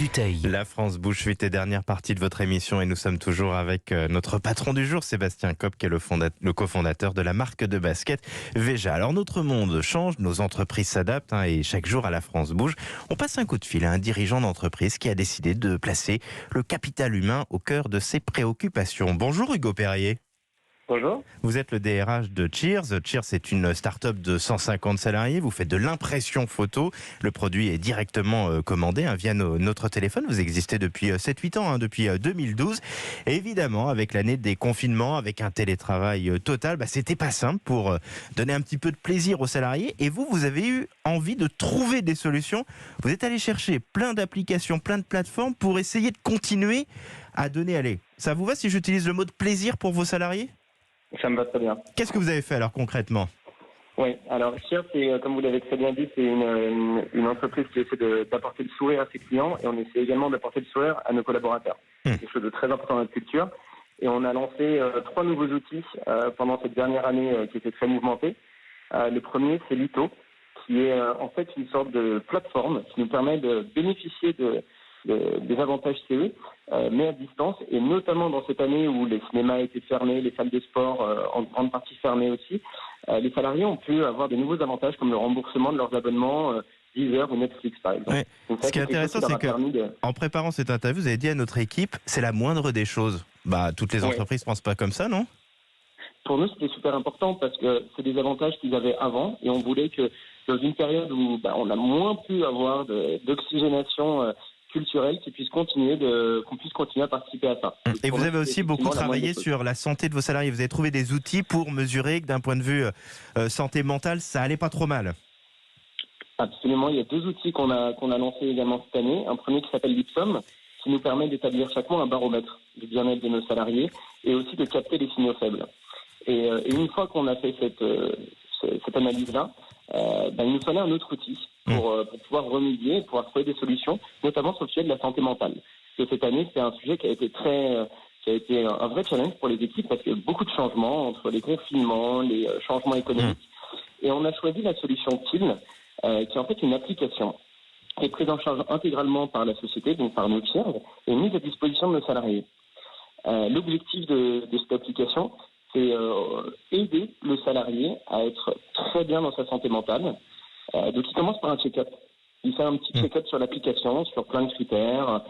Dutheil. La France bouge suite et dernière partie de votre émission et nous sommes toujours avec notre patron du jour, Sébastien Kopp, qui est le cofondateur de la marque de basket Veja. Alors notre monde change, nos entreprises s'adaptent et chaque jour à la France bouge. On passe un coup de fil à un dirigeant d'entreprise qui a décidé de placer le capital humain au cœur de ses préoccupations. Bonjour Hugo Perrier. Bonjour. Vous êtes le DRH de Cheers. Cheers, c'est une start-up de 150 salariés. Vous faites de l'impression photo. Le produit est directement commandé via notre téléphone. Vous existez depuis 7-8 ans, depuis 2012. Et évidemment, avec l'année des confinements, avec un télétravail total, c'était pas simple pour donner un petit peu de plaisir aux salariés. Et vous avez eu envie de trouver des solutions. Vous êtes allé chercher plein d'applications, plein de plateformes pour essayer de continuer à donner. Allez, ça vous va si j'utilise le mot de plaisir pour vos salariés ? Ça me va très bien. Qu'est-ce que vous avez fait alors concrètement ? Oui, alors Cheers, comme vous l'avez très bien dit, c'est une entreprise qui essaie d'apporter le sourire à ses clients et on essaie également d'apporter le sourire à nos collaborateurs. C'est quelque chose de très important dans notre culture. Et on a lancé 3 nouveaux outils pendant cette dernière année qui était très mouvementée. Le premier, c'est Lito, qui est en fait une sorte de plateforme qui nous permet de bénéficier des avantages CE, mais à distance, et notamment dans cette année où les cinémas étaient fermés, les salles de sport en grande partie fermées aussi, les salariés ont pu avoir de nouveaux avantages comme le remboursement de leurs abonnements Deezer ou Netflix par exemple. Ouais. Donc, ce qui est intéressant, c'est qu'en préparant cette interview, vous avez dit à notre équipe, c'est la moindre des choses. Toutes les entreprises ne pensent pas comme ça, non ? Pour nous, c'était super important parce que c'est des avantages qu'ils avaient avant et on voulait que dans une période où on a moins pu avoir d'oxygénation culturelle qu'on puisse continuer à participer à ça. Et vous avez aussi beaucoup travaillé sur la santé de vos salariés. Vous avez trouvé des outils pour mesurer que d'un point de vue santé mentale, ça allait pas trop mal. Absolument, il y a 2 outils qu'on a lancés également cette année. Un premier qui s'appelle Lipsum, qui nous permet d'établir chaque mois un baromètre du bien-être de nos salariés et aussi de capter les signaux faibles. Et une fois qu'on a fait cette analyse-là, il nous fallait un autre outil pour pouvoir remédier et pouvoir trouver des solutions, notamment sur le sujet de la santé mentale. Parce que cette année, c'est un sujet qui a été un vrai challenge pour les équipes parce qu'il y a beaucoup de changements entre les confinements, les changements économiques. Et on a choisi la solution TIL, qui est en fait une application qui est prise en charge intégralement par la société, donc par nos Cheers, et mise à disposition de nos salariés. L'objectif de cette application, c'est aider le salarié à être très bien dans sa santé mentale. Donc il commence par un check-up. Il fait un petit check-up sur l'application, sur plein de critères,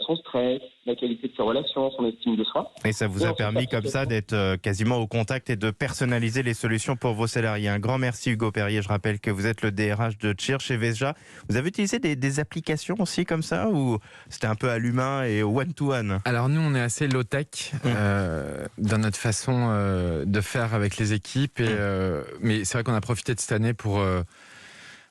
son stress, la qualité de ses relations, son estime de soi. Et ça vous a permis comme ça d'être quasiment au contact et de personnaliser les solutions pour vos salariés. Un grand merci Hugo Perrier. Je rappelle que vous êtes le DRH de Cheers chez Veja. Vous avez utilisé des applications aussi comme ça ou c'était un peu à l'humain et au one-to-one ? Alors nous, on est assez low-tech dans notre façon de faire avec les équipes. Mais c'est vrai qu'on a profité de cette année pour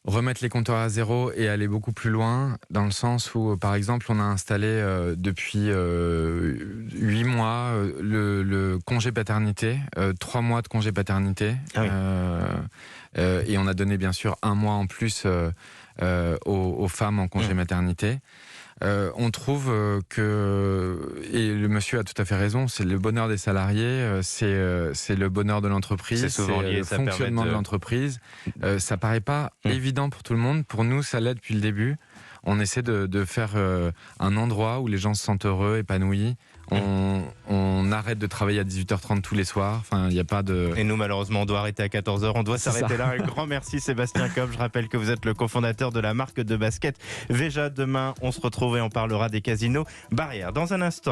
remettre les compteurs à zéro et aller beaucoup plus loin, dans le sens où, par exemple, on a installé depuis 8 mois le congé paternité, 3 mois de congé paternité, et on a donné bien sûr 1 mois en plus aux femmes en congé maternité. On trouve que, et le monsieur a tout à fait raison, c'est le bonheur des salariés, c'est le bonheur de l'entreprise, c'est le fonctionnement de l'entreprise. Ça paraît pas évident pour tout le monde. Pour nous, ça l'est depuis le début. On essaie de faire un endroit où les gens se sentent heureux, épanouis. On arrête de travailler à 18h30 tous les soirs. Enfin, il n'y a pas de... Et nous, malheureusement, on doit arrêter à 14h. On doit s'arrêter là. Un grand merci, Sébastien Kopp. Je rappelle que vous êtes le cofondateur de la marque de basket Veja. Demain, on se retrouve et on parlera des casinos barrières. Dans un instant,